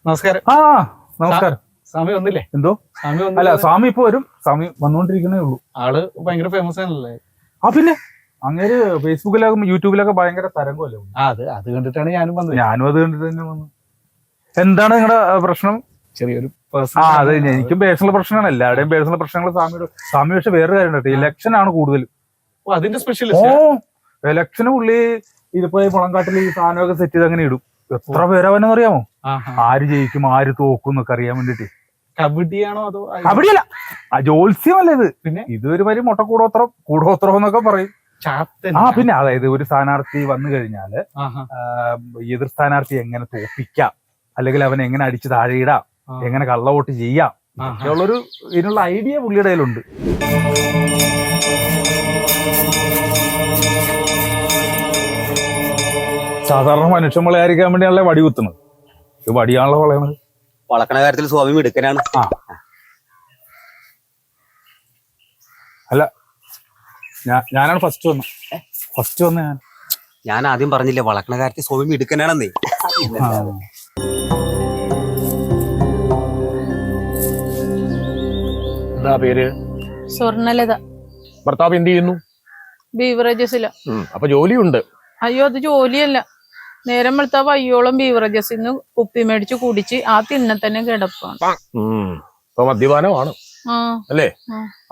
നമസ്കാരം. നമസ്കാരം. സ്വാമി വന്നില്ലേ? എന്തോ സ്വാമി അല്ല, സ്വാമി ഇപ്പൊ വരും. സ്വാമി വന്നുകൊണ്ടിരിക്കുന്നേ ഉള്ളൂ. ആള് ഭയങ്കര ഫേമസ് ആണല്ലേ? പിന്നെ അങ്ങേര് ഫേസ്ബുക്കിലൊക്കെ യൂട്യൂബിലൊക്കെ ഭയങ്കര തരംഗമല്ലേ. അത് കണ്ടിട്ടാണ് ഞാനും വന്നത്. ഞാനും അത് കണ്ടിട്ട് തന്നെ വന്നു. എന്താണ് നിങ്ങളുടെ പ്രശ്നം? ചെറിയൊരു അതെ, എനിക്കും പേഴ്സണൽ പ്രശ്നമാണ്. എല്ലാവരുടെയും പേഴ്സണൽ പ്രശ്നങ്ങൾ സ്വാമി പക്ഷെ വേറൊരു കാര്യം, ഇലക്ഷൻ ആണ് കൂടുതൽ. അതിന്റെ സ്പെഷ്യൽ ഇലക്ഷന് പുള്ളി ഇതിപ്പോ മുളങ്കാട്ടിൽ ഈ സാധനമൊക്കെ സെറ്റ് ചെയ്ത് അങ്ങനെ ഇടും. എത്ര പേരവനെന്ന് അറിയാമോ? ആര് ജയിക്കും ആര് തോക്കും എന്നൊക്കെ അറിയാൻ വേണ്ടിട്ട്. കബഡിയാണോ അതോ? കബഡിയല്ല, ജോത്സ്യമല്ല ഇത്. പിന്നെ ഇതൊരു വരി മുട്ട കൂടോത്രം എന്നൊക്കെ പറയും. പിന്നെ അതായത് ഒരു സ്ഥാനാർത്ഥി വന്നു കഴിഞ്ഞാല് എതിർ സ്ഥാനാർത്ഥി എങ്ങനെ തോപ്പിക്കാം, അല്ലെങ്കിൽ അവനെ എങ്ങനെ അടിച്ച് താഴെയിടാം, എങ്ങനെ കള്ള വോട്ട് ചെയ്യാം ഉള്ളൊരു ഇതിനുള്ള ഐഡിയ പുള്ളിയുടെ കയ്യിലുണ്ട്. സാധാരണ മനുഷ്യൻ വളയായിരിക്കാൻ വേണ്ടിയാണല്ലേ വടി കുത്തുന്നത്. ഇത് വടിയാണല്ലോ വളയണത്. വളക്കണ കാര്യത്തിൽ സ്വാമി മിടുക്കനാണ്. അല്ല, ഞാനാണ് ഫസ്റ്റ് വന്ന ഞാൻ ആദ്യം പറഞ്ഞില്ലേ വളക്കണ കാര്യത്തിൽ സ്വാമി മിടുക്കനാണെന്നേ. എന്താ പേര്? സ്വർണലത. ഭർത്താവ് എന്ത് ചെയ്യുന്നു? ബീവറേജസില. അപ്പൊ ജോലിയുണ്ട്? അയ്യോ, അത് ജോലിയല്ല. നേരം വെളുത്ത വയ്യോളം ബീവറേജസിൽ നിന്ന് കുപ്പി മേടിച്ച് കുടിച്ച് ആ തിന്നെ തന്നെ കിടപ്പാണ്. ഇപ്പൊ മദ്യപാനമാണ് അല്ലേ?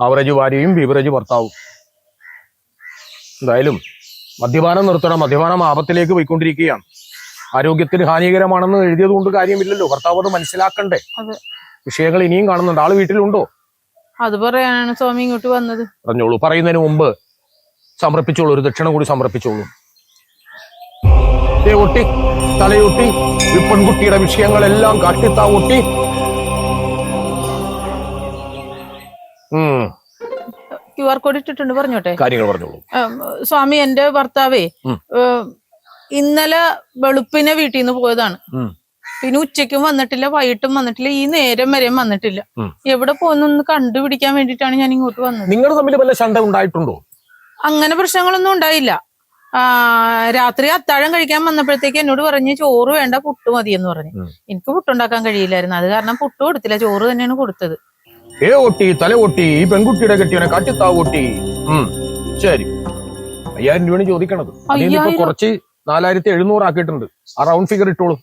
ആവറേജ് ഭാര്യയും ബീവറേജ് ഭർത്താവും. എന്തായാലും മദ്യപാനം നിർത്തണം. മദ്യപാനം ആപത്തിലേക്ക് പോയിക്കൊണ്ടിരിക്കുകയാണ്. ആരോഗ്യത്തിന് ഹാനികരമാണെന്ന് എഴുതിയത് കൊണ്ട് കാര്യമില്ലല്ലോ. ഭർത്താവ് അത് മനസ്സിലാക്കണ്ടേ? വിഷയങ്ങൾ ഇനിയും കാണുന്നുണ്ട്. ആള് വീട്ടിലുണ്ടോ? അത് പറയാനാണ് സ്വാമി ഇങ്ങോട്ട് വന്നത്. പറഞ്ഞോളൂ. പറയുന്നതിന് മുമ്പ് സമർപ്പിച്ചോളൂ, ഒരു ദക്ഷിണ കൂടി സമർപ്പിച്ചോളൂ. ഒട്ടി തലയൊട്ടി ഈ പെൺകുട്ടിയുടെ വിഷയങ്ങളെല്ലാം കാട്ടിത്താ ഒട്ടി. QR കോഡ് ഇട്ടിട്ടുണ്ട്, പറഞ്ഞോട്ടെ? കാര്യങ്ങൾ പറഞ്ഞോളൂ. സ്വാമി, എന്റെ ഭർത്താവേ ഇന്നലെ വെളുപ്പിനെ വീട്ടിൽ നിന്ന് പോയതാണ്. പിന്നെ ഉച്ചയ്ക്കും വന്നിട്ടില്ല, വൈകിട്ടും വന്നിട്ടില്ല, ഈ നേരം വരെയും വന്നിട്ടില്ല. എവിടെ പോകുന്നൊന്ന് കണ്ടുപിടിക്കാൻ വേണ്ടിട്ടാണ് ഞാൻ ഇങ്ങോട്ട് വന്നത്. നിങ്ങൾ തമ്മിൽ വല്ല ശണ്ട ഉണ്ടായിട്ടുണ്ടോ? അങ്ങനെ പ്രശ്നങ്ങളൊന്നും ഉണ്ടായില്ല. രാത്രി അത്താഴം കഴിക്കാൻ വന്നപ്പോഴത്തേക്ക് എന്നോട് പറഞ്ഞ് ചോറ് വേണ്ട, പുട്ട് മതി എന്ന് പറഞ്ഞു. എനിക്ക് പുട്ടുണ്ടാക്കാൻ കഴിയില്ലായിരുന്നു. അത് കാരണം പുട്ട് കൊടുത്തില്ല, ചോറ് തന്നെയാണ് കൊടുത്തത്. തല ഒട്ടി ഈ പെൺകുട്ടിയുടെ കെട്ടിയവനെ കാട്ടിത്താ ഒട്ടി. ശരി, 5000 രൂപയാണ് ചോദിക്കണത്. കുറച്ച് 4700 ആക്കിയിട്ടുണ്ട്. ആ റൗണ്ട് ഫിഗർ ഇട്ടോളൂ.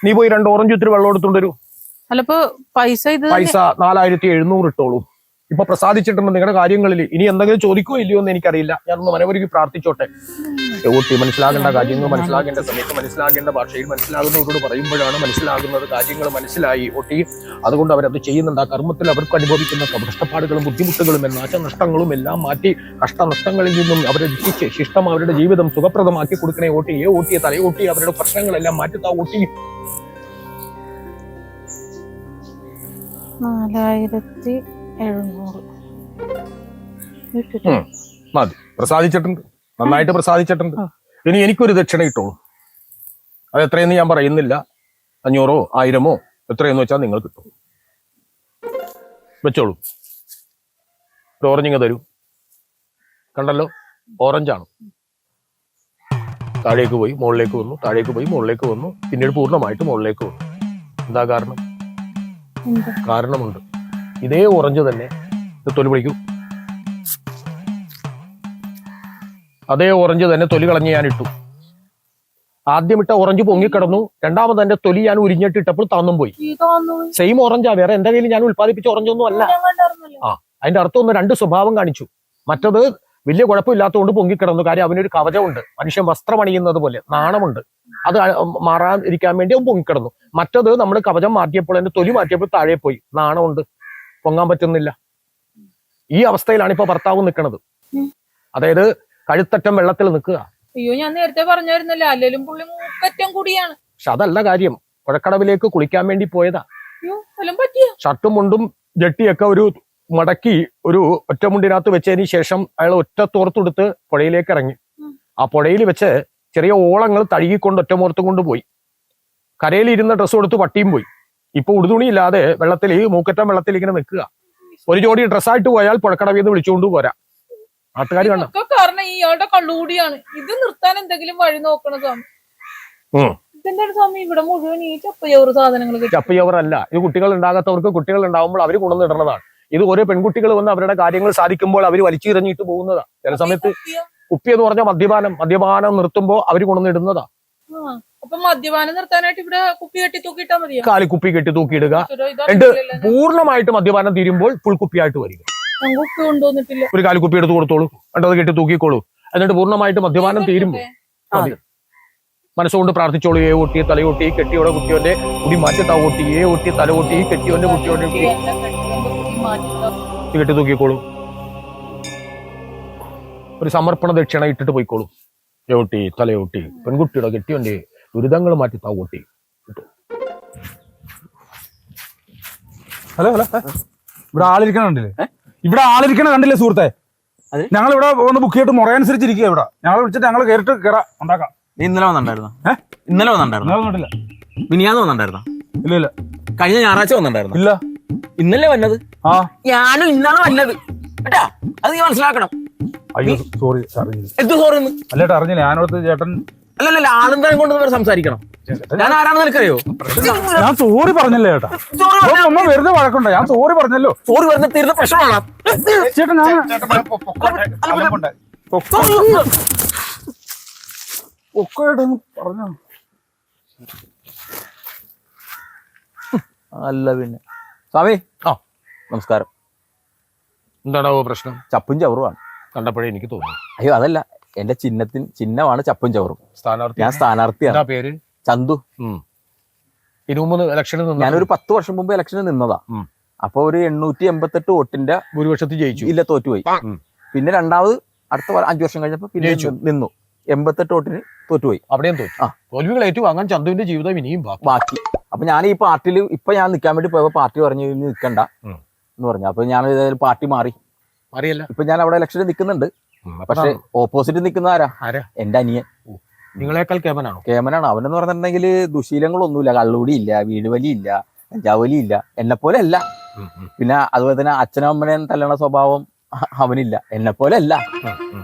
നീ പോയി 2 ഓറഞ്ച് ഇത്തിരി വെള്ളം എടുത്തുകൊണ്ടൊരു. അല്ലപ്പോ പൈസ 4700 ഇട്ടോളൂ. ഇപ്പൊ പ്രസാദിച്ചിട്ടുണ്ട് നിങ്ങളുടെ കാര്യങ്ങളിൽ. ഇനി എന്തെങ്കിലും ചോദിക്കോ ഇല്ലയോ എന്ന് എനിക്കറിയില്ല. ഞാനൊന്ന് മനവരിക്ക് പ്രാർത്ഥിച്ചോട്ടെ. ഊട്ടി മനസ്സിലാകേണ്ട കാര്യങ്ങൾ മനസ്സിലാകേണ്ട സമയത്ത് മനസ്സിലാകേണ്ട ഭാഷയിൽ മനസ്സിലാകുന്നവരോട് പറയുമ്പോഴാണ് മനസ്സിലാകുന്നത്. കാര്യങ്ങൾ മനസ്സിലായി ഊട്ടി. അതുകൊണ്ട് അവരത് ചെയ്യുന്നുണ്ട്. ആ കർമ്മത്തിൽ അവർക്ക് അനുഭവിക്കുന്ന കഷ്ടപ്പാടുകളും ബുദ്ധിമുട്ടുകളും നാശനഷ്ടങ്ങളും എല്ലാം മാറ്റി കഷ്ടനഷ്ടങ്ങളിൽ നിന്നും അവരെ രക്ഷിച്ച് ശിഷ്ടം അവരുടെ ജീവിതം സുഖപ്രദമാക്കി കൊടുക്കണേ ഊട്ടി. ഊട്ടിയെ തലയൂട്ടി അവരുടെ പ്രശ്നങ്ങളെല്ലാം മാറ്റിത്താ ഊട്ടി. 4700 മതി. പ്രസാദിച്ചിട്ടുണ്ട്, നന്നായിട്ട് പ്രസാദിച്ചിട്ടുണ്ട്. ഇനി എനിക്കൊരു ദക്ഷിണ ഇട്ടോളൂ. അത് എത്രയെന്ന് ഞാൻ പറയുന്നില്ല. 500 1000 എത്രയെന്ന് വെച്ചാൽ നിങ്ങൾ കിട്ടും. വെച്ചോളൂ. ഒരു ഓറഞ്ചിങ് തരൂ. കണ്ടല്ലോ, ഓറഞ്ചാണ്. താഴേക്ക് പോയി മുകളിലേക്ക് വന്നു, താഴേക്ക് പോയി മുകളിലേക്ക് വന്നു, പിന്നീട് പൂർണ്ണമായിട്ട് മുകളിലേക്ക് വന്നു. എന്താ കാരണം? കാരണമുണ്ട്. ഇതേ ഓറഞ്ച് തന്നെ തൊലി പൊളിക്കൂ. അതേ ഓറഞ്ച് തന്നെ തൊലി കളഞ്ഞ് ഞാൻ ഇട്ടു. ആദ്യം ഇട്ട ഓറഞ്ച് പൊങ്ങിക്കിടന്നു. രണ്ടാമത് എന്റെ തൊലി ഞാൻ ഉരിഞ്ഞിട്ടിട്ടപ്പോൾ താന്നും പോയി. സെയിം ഓറഞ്ചാ, വേറെ എന്റെ കയ്യിൽ ഞാൻ ഉത്പാദിപ്പിച്ച ഓറഞ്ചൊന്നും അല്ല. അതിന്റെ അർത്ഥം ഒന്ന് 2 സ്വഭാവം കാണിച്ചു. മറ്റത് വലിയ കുഴപ്പമില്ലാത്തതുകൊണ്ട് പൊങ്ങിക്കിടന്നു. കാര്യം അവനൊരു കവചമുണ്ട്. മനുഷ്യൻ വസ്ത്രം അണിയുന്നത് പോലെ നാണമുണ്ട്. അത് മാറാതിരിക്കാൻ വേണ്ടി അവൻ പൊങ്ങിക്കിടന്നു. മറ്റത് നമ്മൾ കവചം മാറ്റിയപ്പോൾ എന്റെ തൊലി മാറ്റിയപ്പോൾ താഴെ പോയി. നാണമുണ്ട്, പൊങ്ങാൻ പറ്റുന്നില്ല. ഈ അവസ്ഥയിലാണ് ഇപ്പൊ ഭർത്താവ് നിൽക്കുന്നത്. അതായത് കഴുത്തറ്റം വെള്ളത്തിൽ നിൽക്കുക. അയ്യോ, ഞാൻ നേരത്തെ പറഞ്ഞായിരുന്നല്ലോ, അല്ലെങ്കിലും പുള്ളി മൂക്കറ്റം കൂടിയാണ്. പക്ഷെ അതല്ല കാര്യം. പുഴക്കടവിലേക്ക് കുളിക്കാൻ വേണ്ടി പോയതാ. ഷർട്ടും മുണ്ടും ജട്ടിയൊക്കെ ഒരു മടക്കി ഒരു ഒറ്റമുണ്ടിനകത്ത് വെച്ചതിന് ശേഷം അയാൾ ഒറ്റ തോർത്തെടുത്ത് പുഴയിലേക്ക് ഇറങ്ങി. ആ പുഴയിൽ വെച്ച് ചെറിയ ഓളങ്ങൾ തഴുകിക്കൊണ്ട് ഒറ്റമോർത്തും കൊണ്ടുപോയി. കരയിൽ ഇരുന്ന ഡ്രസ്സ് കൊടുത്ത് പട്ടിയും പോയി. ഇപ്പൊ ഉടുതുണിയില്ലാതെ വെള്ളത്തിൽ, മൂക്കറ്റം വെള്ളത്തിൽ ഇങ്ങനെ നിൽക്കുക. ഒരു ജോഡി ഡ്രസ്സായിട്ട് പോയാൽ പുഴക്കടവിൽ നിന്ന് വിളിച്ചുകൊണ്ട് പോരാ. നാട്ടുകാർ കാരണം ഇയാളുടെ കള്ളുകൂടിയാണ്. ഇത് നിർത്താൻ എന്തെങ്കിലും വഴി നോക്കണം സ്വാമി. ഇതെന്താണ് സ്വാമി ഇവിടെ മുഴുവൻ ഈ ചപ്പയോറ് സാധനങ്ങൾ ചപ്പയവറല്ല, ഇത് കുട്ടികൾ ഉണ്ടാകാത്തവർക്ക് കുട്ടികൾ ഉണ്ടാവുമ്പോൾ അവർ കൊണ്ടുവന്നിടുന്നതാണ്. ഇത് ഓരോ പെൺകുട്ടികൾ വന്ന് അവരുടെ കാര്യങ്ങൾ സാധിക്കുമ്പോൾ അവർ വലിച്ചെറിഞ്ഞിട്ട് പോകുന്നതാ. ചില സമയത്ത് കുപ്പി എന്ന് പറഞ്ഞാൽ മദ്യപാനം നിർത്തുമ്പോൾ അവർ കൊണ്ടുവന്നിടുന്നതാ. അപ്പൊ മദ്യപാനം നിർത്താനായിട്ട് ഇവിടെ കുപ്പി കെട്ടി തൂക്കിയിട്ടാ മതിയോ? കാലി കുപ്പി കെട്ടി തൂക്കിയിടുക, എന്നിട്ട് പൂർണ്ണമായിട്ട് മദ്യപാനം തീരുമ്പോൾ ഫുൾ കുപ്പിയായിട്ട് വരിക. കുപ്പി കൊണ്ടുവന്നിട്ടില്ല. ഒരു കാലിക്കുപ്പി എടുത്ത് കൊടുത്തോളൂ, എന്നിട്ട് അത് കെട്ടി തൂക്കിക്കോളൂ. എന്നിട്ട് പൂർണ്ണമായിട്ട് മദ്യപാനം തീരുമ്പോൾ മതി. മനസ്സുകൊണ്ട് പ്രാർത്ഥിച്ചോളൂ. ഏ ഒട്ടി തലയൊട്ടി കെട്ടിയോടെ കുട്ടിയോന്റെ കുടി മാറ്റി താവോട്ടി, ഏ ഒട്ടി തലയൊട്ടി കെട്ടിയോന്റെ കുട്ടിയോന്റെ കെട്ടി തൂക്കിക്കോളൂ. ഒരു സമർപ്പണ ദക്ഷിണ ഇട്ടിട്ട് പോയിക്കോളൂ. ഏവട്ടി തലയൊട്ടി പെൺകുട്ടിയുടെ കെട്ടിയോന്റെ ദുരിതങ്ങൾ മാറ്റി താവോട്ടി. ഹലോ ഹലോ, ഇവിടെ ആളിരിക്കണ കണ്ടില്ലേ? ഇവിടെ ആളിരിക്കണ കണ്ടില്ലേ സുഹൃത്തെ? ഞങ്ങൾ ഇവിടെ ഒന്ന് ബുക്ക് ചെയ്തിട്ട് മുറയനുസരിച്ചിരിക്കുക. ഇവിടെ ഞങ്ങൾ വിളിച്ചിട്ട് ഞങ്ങൾ കയറിട്ട് കയറാം, ഉണ്ടാക്കാം. നീ ഇന്നലെ വന്നിട്ടുണ്ടായിരുന്നോ? ഇന്നലെ വന്നിട്ടുണ്ടായിരുന്നു? വന്നിട്ടില്ല. മിനിയാന്ന് വന്നിട്ടുണ്ടായിരുന്നോ? ഇല്ല ഇല്ല. കഴിഞ്ഞ ഞായറാഴ്ച വന്നിട്ടുണ്ടായിരുന്നു? ഇല്ല. ഇന്നലെ വന്നത്? ആ, ഞാനും ഇന്നാണ് വന്നത് കേട്ടാ, അത് നീ മനസ്സിലാക്കണം. അയ്യോ സോറി, അറിയില്ല. എന്ത് സോറി? അല്ലേട്ടാ അറിഞ്ഞില്ല. ഞാനോടത്ത് ചേട്ടൻ അല്ലല്ല, ആളും കൊണ്ട് സംസാരിക്കണം. ഞാൻ ആരാണെന്ന് നിനക്കറിയോ? ഞാൻ സോറി പറഞ്ഞല്ലേ ചേട്ടാ? ഒന്നും വെറുതെ വഴക്കുണ്ട്. ഞാൻ സോറി പറഞ്ഞല്ലോ. സോറി പറഞ്ഞ തീരുന്ന പ്രശ്നമാണ് ചേട്ടൻ. ഞാൻ ഒക്കെയായിട്ടൊന്ന് പറഞ്ഞോ. അല്ല പിന്നെ സ്വാമി, ആ നമസ്കാരം. എന്താണോ പ്രശ്നം? ചപ്പും ചവറുമാണ്. കണ്ടപ്പോഴേ എനിക്ക് തോന്നി. അയ്യോ അതല്ല, എന്റെ ചിഹ്നമാണ് ചപ്പും ചവറും. സ്ഥാനാർത്ഥി? ഞാൻ സ്ഥാനാർത്ഥിയാണ്. പേര് ചന്തു. 23 ഇലക്ഷനിൽ നിന്ന് ഞാനൊരു 10 വർഷം മുമ്പ് ഇലക്ഷനിൽ നിന്നതാ. അപ്പൊ ഒരു 888 വോട്ടിന്റെ ഭൂരിപക്ഷത്തിൽ ജയിച്ചു. ഇല്ല, തോറ്റുപോയി. പിന്നെ രണ്ടാമത് അടുത്ത 5 വർഷം കഴിഞ്ഞപ്പോ പിന്നെ നിന്നു. 88 വോട്ടിന് തോറ്റുപോയി. അവിടെയും തോറ്റു. തോൽവികൾ ഏറ്റുവാങ്ങാൻ ചന്തുവിന്റെ ജീവിതം ഇനിയും ബാക്കി. അപ്പൊ ഞാൻ ഈ പാർട്ടിയിൽ ഇപ്പൊ ഞാൻ നിൽക്കാൻ വേണ്ടി പോയപ്പോ പാർട്ടി പറഞ്ഞു നിൽക്കണ്ട എന്ന് പറഞ്ഞു. അപ്പൊ ഞാൻ പാർട്ടി മാറിയല്ല. ഇപ്പൊ ഞാൻ അവിടെ ഇലക്ഷനിൽ നിൽക്കുന്നുണ്ട്. പക്ഷെ ഓപ്പോസിറ്റ് നിൽക്കുന്ന ആരാ? എന്റെ അനിയൻ. നിങ്ങളെക്കാൾ കേമനാണോ? കേമനാണ്. അവനെന്ന് പറഞ്ഞിട്ടുണ്ടെങ്കിൽ ദുശീലങ്ങളൊന്നുമില്ല. കള്ളുകൂടി ഇല്ല, വീട് വലി ഇല്ല, കഞ്ചാവലി ഇല്ല. എന്നെ പോലെ അല്ല. പിന്നെ അതുപോലെ തന്നെ അച്ഛനും അമ്മനെയും തല്ലണ സ്വഭാവം അവനില്ല. എന്നെ പോലെ അല്ല.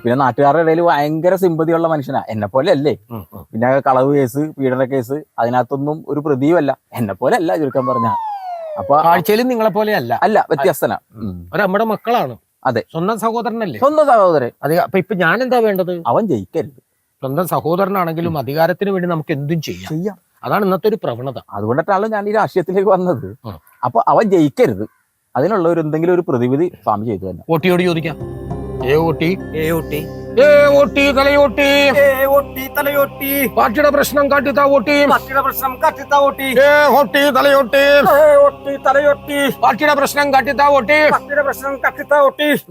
പിന്നെ നാട്ടുകാരുടെ ഇടയിൽ ഭയങ്കര സിമ്പതിയുള്ള മനുഷ്യനാ. എന്നെ പോലെ അല്ലേ. പിന്നെ കളവ് കേസ്, പീഡന കേസ്, അതിനകത്തൊന്നും ഒരു പ്രതിയുമല്ല. എന്നെ പോലെ അല്ല ചുരുക്കം പറഞ്ഞ. അപ്പൊ കാഴ്ചയിലും നിങ്ങളെ പോലെ അല്ല, വ്യത്യസ്തനാ. നമ്മുടെ മക്കളാണ്. അതെ, സ്വന്തം സഹോദരനല്ലേ? സ്വന്തം സഹോദരൻ. അതെ. അപ്പൊ ഇപ്പൊ ഞാൻ എന്താ വേണ്ടത്? അവൻ ജയിക്കരുത്. സ്വന്തം സഹോദരനാണെങ്കിലും അധികാരത്തിന് വേണ്ടി നമുക്ക് എന്തും ചെയ്യാം. അതാണ് ഇന്നത്തെ ഒരു പ്രവണത. അതുകൊണ്ടിട്ടാണല്ലോ ഞാൻ ഈ രാഷ്ട്രീയത്തിലേക്ക് വന്നത്. അപ്പൊ അവൻ ജയിക്കരുത്. അതിനുള്ള ഒരു എന്തെങ്കിലും ഒരു പ്രതിവിധി സ്വാമി ചെയ്തു തന്നെ. ഓട്ടിയോട് ചോദിക്കാം. പാർട്ടിയുടെ പ്രശ്നം കാട്ടിത്താ വോട്ടി. പാർട്ടിയുടെ പ്രശ്നം കാട്ടിത്താ വോട്ടി.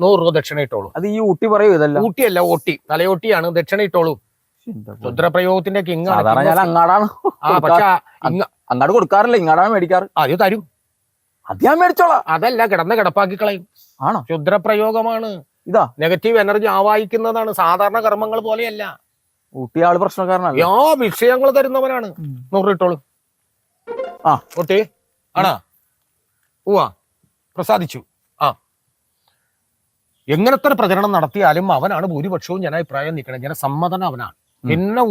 100 രൂപ ദക്ഷിണ ഇട്ടോളൂ. അത് ഈ ഊട്ടി പറയൂ. ഇതല്ല ഊട്ടിയല്ല, ഓട്ടി തലയോട്ടിയാണ്. ദക്ഷിണ ഇട്ടോളൂ. രുദ്രപ്രയോഗത്തിന്റെ കിങ്. സാധാരണ ഞാൻ അങ്ങാടാണ്. അങ്ങാട് കൊടുക്കാറില്ല, ഇങ്ങാടാണ് മേടിക്കാറ്. അത് തരും. അത് ഞാൻ മേടിച്ചോളാം. അതല്ല, കിടന്ന് കിടപ്പാക്കി കളയും. ആണോ? ക്ഷുദ്രപ്രയോഗമാണ്. ഇതാ നെഗറ്റീവ് എനർജി ആവാഹിക്കുന്നതാണ്. സാധാരണ കർമ്മങ്ങൾ പോലെയല്ല. ഊട്ടി ആള് പ്രശ്നക്കാരനാണ്. വിഷയങ്ങൾ തരുന്നവനാണ്. 100 ഇട്ടോളൂ. ആ ഓട്ടി ആണാ? ഉവാ, പ്രസാദിച്ചു. എങ്ങനത്തെ ഒരു പ്രചരണം നടത്തിയാലും അവനാണ് ഭൂരിപക്ഷവും ജനാഭിപ്രായം നിൽക്കണം. ജനസമ്മതനം അവനാണ്. പിന്നെ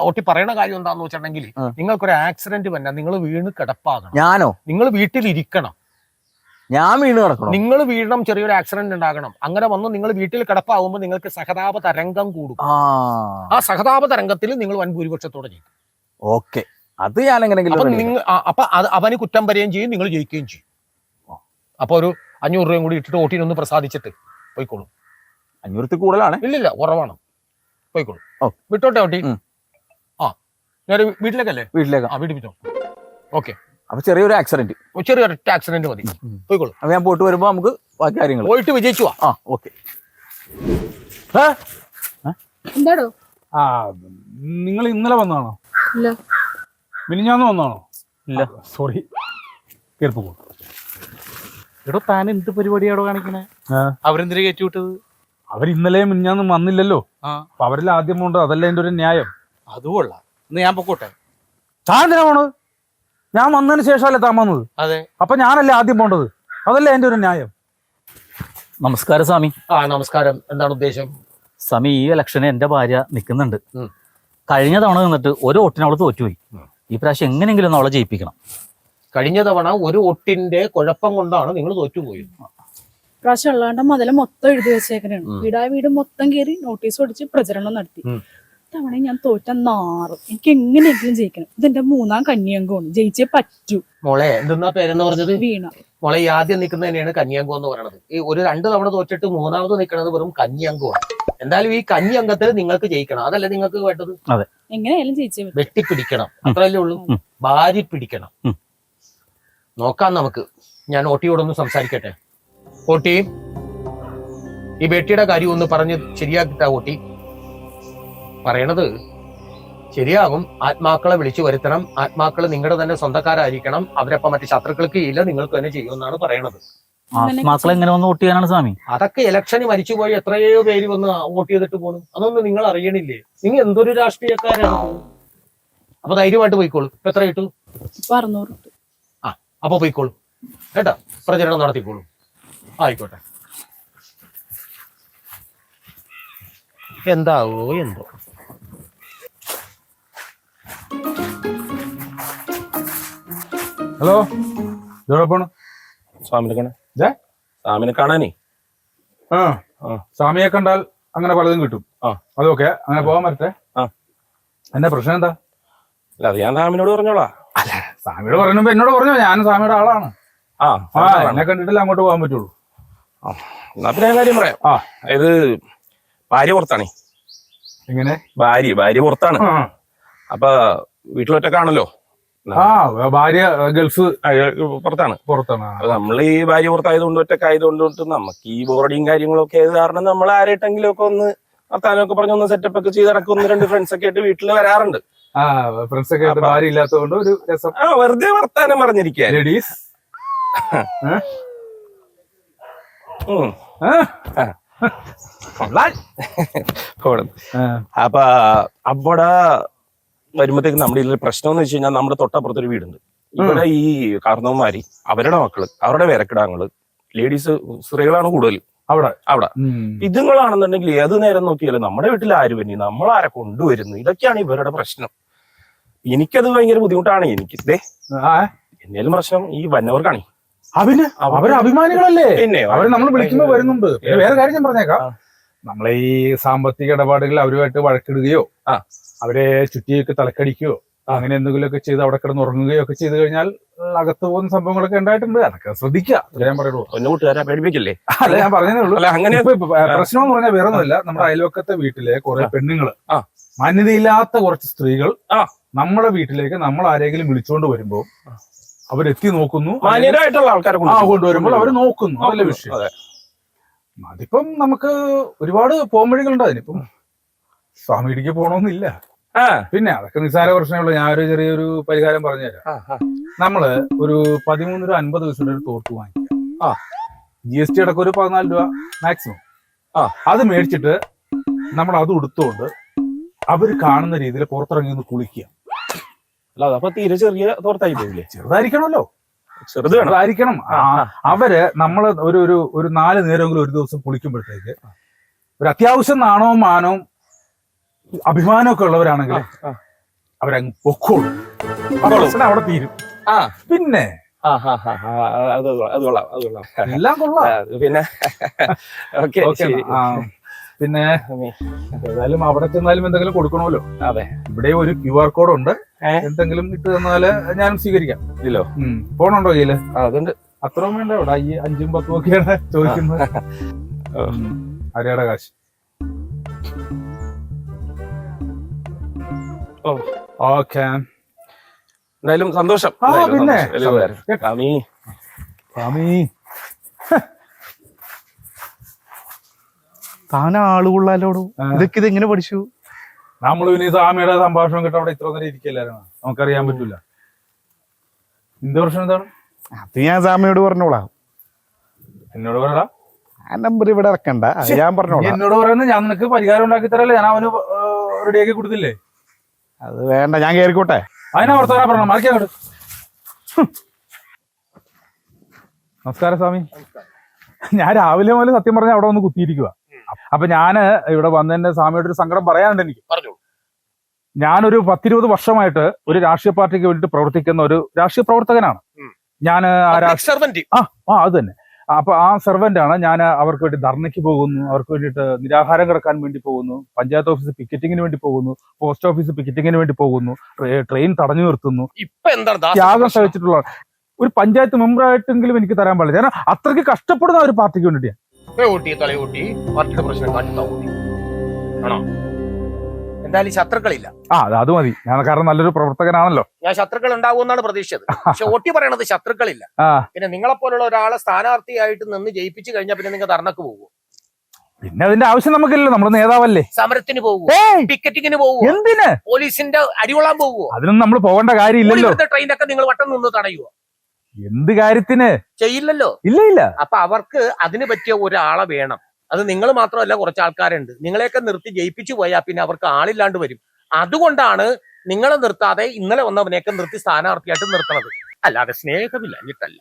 ഓട്ടി പറയണ കാര്യം എന്താന്ന് വെച്ചിട്ടുണ്ടെങ്കിൽ, നിങ്ങൾക്കൊരു ആക്സിഡന്റ് വന്നാൽ നിങ്ങൾ വീണ് കിടപ്പാകണം. ഞാനോ? നിങ്ങൾ വീട്ടിലിരിക്കണം. ഞാൻ വീണ് കിടക്കണം. നിങ്ങൾ വീഴണം. ചെറിയൊരു ആക്സിഡന്റ് ഉണ്ടാകണം. അങ്ങനെ വന്ന് നിങ്ങൾ വീട്ടിൽ കിടപ്പാകുമ്പോൾ നിങ്ങൾക്ക് സഹതാപ തരംഗം കൂടും. ആ സഹതാപ തരംഗത്തിൽ നിങ്ങൾ വൻ ഭൂരിപക്ഷത്തോടെ ജയിക്കും. ഓക്കെ, അത് ഞാൻ എങ്ങനെയെങ്കിലും. അപ്പൊ അവന് കുറ്റം വരികയും ചെയ്യും, നിങ്ങൾ ജയിക്കുകയും ചെയ്യും. അപ്പൊ ഒരു 500 രൂപയും കൂടി ഇട്ടിട്ട് ഓട്ടിനൊന്ന് പ്രസാദിച്ചിട്ട് പോയിക്കോളൂ. 500 കൂടുതലാണ്? ഇല്ലില്ല, കുറവാണ്. പോയിക്കോളൂ. വിട്ടോട്ടെ ഓട്ടി. ഞാൻ വീട്ടിലേക്കല്ലേ? വീട്ടിലേക്ക്. വീട്ടിൽ വിട്ടോ. ഓക്കെ. അപ്പൊ ചെറിയൊരു ആക്സിഡന്റ്, ചെറിയൊരു ആക്സിഡന്റ് മതി. പോയിക്കോളൂ. അപ്പൊ ഞാൻ പോയിട്ട് വരുമ്പോ നമുക്ക് ബാക്കി കാര്യങ്ങൾ. പോയിട്ട് വിജയിച്ചു. ഓക്കെ. എന്താടോ? നിങ്ങൾ ഇന്നലെ വന്നാണോ? മിനിഞ്ഞാന്ന് വന്നാണോ? ഇല്ല, സോറി. കേൾപ്പോ എടോ, താൻ എന്ത് പരിപാടിയാണോ കാണിക്കണേ? അവരെന്തിനാ കയറ്റി വിട്ടത്? അവർ ഇന്നലെ മിനിഞ്ഞാന്ന് വന്നില്ലല്ലോ. അപ്പൊ അവരിൽ ആദ്യം പോണ്ടത് അതല്ല എന്റെ ഒരു ന്യായം. അത് കൊള്ളാം. ഇന്ന് ഞാൻ പൊക്കോട്ടെ? താൻ എന്തിനാ പോണത്? ഞാൻ വന്നതിന് ശേഷമല്ലേ താൻ വന്നത്? അതെ. അപ്പൊ ഞാനല്ലേ ആദ്യം പോണ്ടത്? അതല്ലേ എന്റെ ഒരു ന്യായം. നമസ്കാരം സ്വാമി. നമസ്കാരം. എന്താണ് ഉദ്ദേശം? സ്വാമി, ഈ ഇലക്ഷന് എന്റെ ഭാര്യ നിൽക്കുന്നുണ്ട്. കഴിഞ്ഞ തവണ നിന്നിട്ട് ഒരു വോട്ടിന് അവള് തോറ്റുപോയി. ഈ പ്രാവശ്യം എങ്ങനെയെങ്കിലും ഒന്ന് അവളെ ജയിപ്പിക്കണം. കഴിഞ്ഞ തവണ ഒരു വോട്ടിന്റെ കുഴപ്പം കൊണ്ടാണ് നിങ്ങൾ തോറ്റുപോയത്. പ്രാവശ്യം ഉള്ളാണ്ട് മുതല മൊത്തം എഴുതി വെച്ചേക്കണാണ്. വീടായ വീട് മൊത്തം കയറി നോട്ടീസ് ഒടിച്ച് പ്രചരണം നടത്തി. തവണ ഞാൻ തോറ്റ നാറും. എനിക്ക് എങ്ങനെയെങ്കിലും ജയിക്കണം. ഇതെന്റെ 3ാം കന്യാംഗമാണ്. ജയിച്ചേ പറ്റൂ. മോളെ എന്തെന്നാ പേരെന്ന് പറഞ്ഞത്? വീണ. മോളെ ഈ ആദ്യം നിൽക്കുന്നത് തന്നെയാണ് കന്യാംഗം എന്ന് പറയുന്നത്. ഈ ഒരു 2 തവണ തോറ്റിട്ട് 3ാമത് നിൽക്കുന്നത് വെറും കന്യാംഗമാണ്. എന്തായാലും ഈ കന്യാംഗത്തിൽ നിങ്ങൾക്ക് ജയിക്കണം. അതല്ലേ നിങ്ങൾക്ക് വേണ്ടത്? എങ്ങനെയായാലും ജയിച്ചേ പറ്റൂ. വെട്ടിപ്പിടിക്കണം, അത്രയല്ലേ ഉള്ളൂ. ഭാര്യ പിടിക്കണം. നോക്കാം നമുക്ക്. ഞാൻ ഓട്ടിയോടൊന്ന് സംസാരിക്കട്ടെ. ഓട്ടി, ഈ ബേട്ടിയുടെ കാര്യം ഒന്ന് പറഞ്ഞ് ശരിയാക്കിട്ടാ ഓട്ടി. പറയണത് ശരിയാകും. ആത്മാക്കളെ വിളിച്ചു വരുത്തണം. ആത്മാക്കള് നിങ്ങളുടെ തന്നെ സ്വന്തക്കാരായിരിക്കണം. അവരപ്പം മറ്റു ശത്രുക്കൾക്ക് ഇല്ല, നിങ്ങൾക്ക് തന്നെ ചെയ്യുമെന്നാണ് പറയണത്. ആത്മാക്കളെ എങ്ങനെ വന്ന് വോട്ട് ചെയ്യാനാണ് സ്വാമി? അതൊക്കെ ഇലക്ഷന് മരിച്ചുപോയി എത്രയോ പേര് വന്ന് വോട്ട് ചെയ്തിട്ട് പോണു. അതൊന്നും നിങ്ങൾ അറിയണില്ലേ? നിങ്ങൾ എന്തൊരു രാഷ്ട്രീയക്കാരാണ്. അപ്പൊ ധൈര്യമായിട്ട് പോയിക്കോളൂ. എത്ര കിട്ടു? 600. ആ, അപ്പൊ പോയിക്കോളൂ കേട്ടാ. പ്രചരണം നടത്തിക്കോളൂ. ആയിക്കോട്ടെ. എന്താവോ എന്തോ. ഹലോ, ഇതോടൊപ്പം സ്വാമിനെ കാണാനേ. സ്വാമിയെ കണ്ടാൽ അങ്ങനെ പലതും കിട്ടും. അതൊക്കെ അങ്ങനെ പോകാൻ പറ്റേ. എന്റെ പ്രശ്നം എന്താ? അല്ല, അത് ഞാൻ സ്വാമിനോട് പറഞ്ഞോളാം. അല്ല, സ്വാമിയോട് പറയുമ്പോ എന്നോട് പറഞ്ഞോ. ഞാൻ സ്വാമിയുടെ ആളാണ്. എന്നെ കണ്ടിട്ടില്ല അങ്ങോട്ട് പോകാൻ പറ്റുള്ളൂ. എന്നാ പിന്നെ ഞാൻ കാര്യം പറയാം. അതായത് ഭാര്യ പുറത്താണേ. എങ്ങനെ? ഭാര്യ പുറത്താണ്. അപ്പൊ വീട്ടിലൊറ്റക്കാണല്ലോ. ഭാര്യ ഗൾഫ് പുറത്താണ്. അപ്പൊ നമ്മൾ ഈ ഭാര്യ പുറത്തായതുകൊണ്ട് ഒറ്റക്കായതുകൊണ്ട് നമുക്ക് ഈ ബോർഡിങ് കാര്യങ്ങളൊക്കെ ആയത് കാരണം നമ്മൾ ആരായിട്ടെങ്കിലും ഒക്കെ ഒന്ന് വർത്താനമൊക്കെ പറഞ്ഞ് ഒന്ന് സെറ്റപ്പ് ഒക്കെ ചെയ്ത് നടക്കും. 1-2 ഫ്രണ്ട്സ് ഒക്കെ ആയിട്ട് വീട്ടിൽ വരാറുണ്ട്. ഫ്രണ്ട്സ് ഒക്കെ ആയിട്ട് ഭാര്യ ഇല്ലാത്തതുകൊണ്ട് ഒരു രസം. വെറുതെ വർത്താനം പറഞ്ഞിരിക്കുക. ലേഡീസ് അപ്പൊ അവിടെ വരുമ്പോഴത്തേക്ക് നമ്മുടെ ഇതിൽ പ്രശ്നം എന്ന് വെച്ച് കഴിഞ്ഞാൽ നമ്മുടെ തൊട്ടപ്പുറത്തൊരു വീടുണ്ട്. ഇവിടെ ഈ കാരണവന്മാര് അവരുടെ മക്കള്, അവരുടെ വിരക്കിടാങ്ങള്, ലേഡീസ്, സ്ത്രീകളാണ് കൂടുതൽ അവിടെ. ഇതുങ്ങളാണെന്നുണ്ടെങ്കിൽ ഏത് നേരം നോക്കിയാലും നമ്മുടെ വീട്ടിൽ ആര് വന്നി, നമ്മളാരെ കൊണ്ടുവരുന്നു, ഇതൊക്കെയാണ് ഇവരുടെ പ്രശ്നം. എനിക്കത് ഭയങ്കര ബുദ്ധിമുട്ടാണ്. എനിക്ക് എന്നേലും പ്രശ്നം ഈ വന്നവർക്കാണ്. അവര് അഭിമാനികളല്ലേ? പിന്നെ അവര് നമ്മൾ വിളിക്കുമ്പോ വരുന്നുണ്ട്. വേറെ കാര്യം ഞാൻ പറഞ്ഞേക്കാം. നമ്മളെ ഈ സാമ്പത്തിക ഇടപാടുകൾ അവരുമായിട്ട് വഴക്കിടുകയോ അവരെ ചുറ്റിയൊക്കെ തലക്കടിക്കുകയോ അങ്ങനെ എന്തെങ്കിലുമൊക്കെ ചെയ്ത് അവിടെ കിടന്ന് ഉറങ്ങുകയോ ഒക്കെ ചെയ്ത് കഴിഞ്ഞാൽ അകത്ത് പോകുന്ന സംഭവങ്ങളൊക്കെ ഉണ്ടായിട്ടുണ്ട്. അതൊക്കെ ശ്രദ്ധിക്കുക. ഞാൻ പറയുള്ളൂ. പേടിപ്പിക്കില്ലേ? അല്ല, ഞാൻ പറഞ്ഞതേ ഉള്ളൂ. അങ്ങനെ പ്രശ്നം എന്ന് പറഞ്ഞാൽ വേറെ ഒന്നുമില്ല. നമ്മുടെ അയൽവക്കത്തെ വീട്ടിലെ കുറെ പെണ്ണുങ്ങള്, മാന്യതയില്ലാത്ത കുറച്ച് സ്ത്രീകൾ നമ്മുടെ വീട്ടിലേക്ക് നമ്മൾ ആരെങ്കിലും വിളിച്ചുകൊണ്ട് വരുമ്പോ അവരെത്തി നോക്കുന്നു. മാന്യരായിട്ടുള്ള ആൾക്കാരെ കൊണ്ടുവരുമ്പോൾ അവര് നോക്കുന്നു. അതല്ലേ വിഷയം. അതിപ്പം നമുക്ക് ഒരുപാട് പോംവഴികളുണ്ട്. അതിനിപ്പം സ്വാമിയിലേക്ക് പോകണമെന്നില്ല. പിന്നെ അതൊക്കെ നിസ്സാര പ്രശ്നമുള്ളൂ. ഞാനൊരു ചെറിയൊരു പരിഹാരം പറഞ്ഞുതരാം. നമ്മള് ഒരു 13-50 ദിവസത്തിന്റെ ഒരു തോർത്ത് വാങ്ങിക്കുക. GST അടക്കം ഒരു 14 രൂപ മാക്സിമം. അത് മേടിച്ചിട്ട് നമ്മൾ അത് ഉടുത്തോണ്ട് അവര് കാണുന്ന രീതിയിൽ പുറത്തിറങ്ങി ഒന്ന് കുളിക്കുക. അല്ലാതെ അപ്പൊ തീരെ ചെറിയ തോർത്തായി പോകില്ലേ? ചെറുതായിരിക്കണമല്ലോ. ചെറുതായിരിക്കണം. അവര് നമ്മള് ഒരു 4 നേരമെങ്കിലും ഒരു ദിവസം കുളിക്കുമ്പോഴത്തേക്ക് ഒരു അത്യാവശ്യം നാണവും മാനവും അഭിമാനമൊക്കെ ഉള്ളവരാണെങ്കിൽ അവരങ്ങ് പൊക്കോളും. അവിടെ തീരും. പിന്നെ എല്ലാം കൊള്ളാം. പിന്നെ പിന്നെ ഏതായാലും അവിടെ ചെന്നാലും എന്തെങ്കിലും കൊടുക്കണമല്ലോ. അതെ, ഇവിടെ ഒരു QR കോഡ് ഉണ്ട്. എന്തെങ്കിലും ഇട്ട് തന്നാല് ഞാനും സ്വീകരിക്കാം. ഇല്ലോ ഫോണുണ്ടോ കയ്യില്? അതുണ്ട്. അത്രയും വേണ്ട. ഇവിടെ ഈ 5ഉം 10ഉം ഒക്കെയാണ് ചോദിക്കുന്നത്. ആരെയുടെ കാശ്? ഓക്കെ, എന്തായാലും സന്തോഷം. പിന്നെ താൻ ആളുകൊള്ളാലോടോ. ഇതൊക്കെ ഇതെങ്ങനെ പഠിച്ചു? നമ്മൾ പിന്നെ സ്വാമിയുടെ സംഭാഷണം കേട്ടോ അവിടെ ഇത്ര നേരം ഇരിക്കല്ലായിരുന്നു. നമുക്കറിയാൻ പറ്റൂല. നിന്റെ പ്രശ്നം എന്താണ്? അത് ഞാൻ സ്വാമിയോട് പറഞ്ഞോളാം. എന്നോട് പറയടാ. ആ നമ്പർ ഇവിടെ ഇറക്കണ്ട, ഞാൻ പറഞ്ഞോളാം. എന്നോട് പറയുന്നത് ഞാൻ നിനക്ക് പരിഹാരം ഉണ്ടാക്കി തരല്ലേ? ഞാൻ അവന് റെഡിയാക്കി കൊടുത്തില്ലേ? അത് വേണ്ട, ഞാൻ കേറിക്കോട്ടെ. അതിനാ വർത്തമാനം പറഞ്ഞ മറിക്കോട്ട്. നമസ്കാരം സ്വാമി. ഞാൻ രാവിലെ മുതൽ സത്യം പറഞ്ഞ അവിടെ വന്ന് കുത്തിയിരിക്കുക. അപ്പൊ ഞാന് ഇവിടെ വന്നതിന്റെ സ്വാമിയോട് ഒരു സങ്കടം പറയാനുണ്ട് എനിക്ക്. ഞാനൊരു 10-20 വർഷമായിട്ട് ഒരു രാഷ്ട്രീയ പാർട്ടിക്ക് വേണ്ടിയിട്ട് പ്രവർത്തിക്കുന്ന ഒരു രാഷ്ട്രീയ പ്രവർത്തകനാണ്. ഞാൻ സെർവന്റ്. അത് തന്നെ. അപ്പൊ ആ സെർവന്റ് ആണ്. ഞാൻ അവർക്ക് വേണ്ടി ധർണയ്ക്ക് പോകുന്നു, അവർക്ക് വേണ്ടിയിട്ട് നിരാഹാരം കിടക്കാൻ വേണ്ടി പോകുന്നു, പഞ്ചായത്ത് ഓഫീസ് പിക്കറ്റിങ്ങിന് വേണ്ടി പോകുന്നു, പോസ്റ്റ് ഓഫീസ് പിക്കറ്റിങ്ങിന് വേണ്ടി പോകുന്നു, ട്രെയിൻ തടഞ്ഞു നിർത്തുന്നു. ഇപ്പൊ എന്താ ത്യാഗം സഹിച്ചിട്ടുള്ള ഒരു പഞ്ചായത്ത് മെമ്പറായിട്ടെങ്കിലും എനിക്ക് തരാൻ പാടില്ല. ഞാൻ അത്രയ്ക്ക് കഷ്ടപ്പെടുന്ന ഒരു പാർട്ടിക്ക് വേണ്ടിയിട്ടാണ്. തലയൂട്ടി പാർട്ടിയുടെ പ്രശ്നം ആണോ? എന്തായാലും ശത്രുക്കളില്ല. അത് മതി. ഞാൻ കാരണം നല്ലൊരു പ്രവർത്തകനാണല്ലോ. ഞാൻ ശത്രുക്കൾ ഉണ്ടാകുമെന്നാണ് പ്രതീക്ഷിച്ചത്. പക്ഷെ ഓട്ടി പറയണത് ശത്രുക്കളില്ല. പിന്നെ നിങ്ങളെ പോലുള്ള ഒരാളെ സ്ഥാനാർത്ഥിയായിട്ട് നിന്ന് ജയിപ്പിച്ചു കഴിഞ്ഞാൽ പിന്നെ നിങ്ങൾ ധർണക്ക് പോകുമോ? പിന്നെ അതിന്റെ ആവശ്യം നമുക്കില്ലല്ലോ. നമ്മൾ നേതാവല്ലേ. സമരത്തിന് പോകുമോ? ടിക്കറ്റിങ്ങിന് പോകുമോ? എന്തിന്? പോലീസിന്റെ അടികൊള്ളാൻ പോകുമോ? അതിനൊന്നും നമ്മൾ പോകേണ്ട കാര്യമില്ലല്ലോ. ട്രെയിനൊക്കെ നിങ്ങൾ വട്ടം നിന്ന് തടയുമോ? എന്ത് കാര്യത്തിന്? ചെയ്യില്ലല്ലോ. ഇല്ല. അപ്പൊ അവർക്ക് അതിന് പറ്റിയ ഒരാളെ വേണം. അത് നിങ്ങൾ മാത്രമല്ല, കുറച്ച് ആൾക്കാരുണ്ട്. നിങ്ങളെയൊക്കെ നിർത്തി ജയിപ്പിച്ചു പോയാൽ പിന്നെ അവർക്ക് ആളില്ലാണ്ട് വരും. അതുകൊണ്ടാണ് നിങ്ങളെ നിർത്താതെ ഇന്നലെ വന്നവനെയൊക്കെ നിർത്തി സ്ഥാനാർത്ഥിയായിട്ട് നിർത്തണത്. അല്ലാതെ സ്നേഹമില്ല എന്നിട്ടല്ല.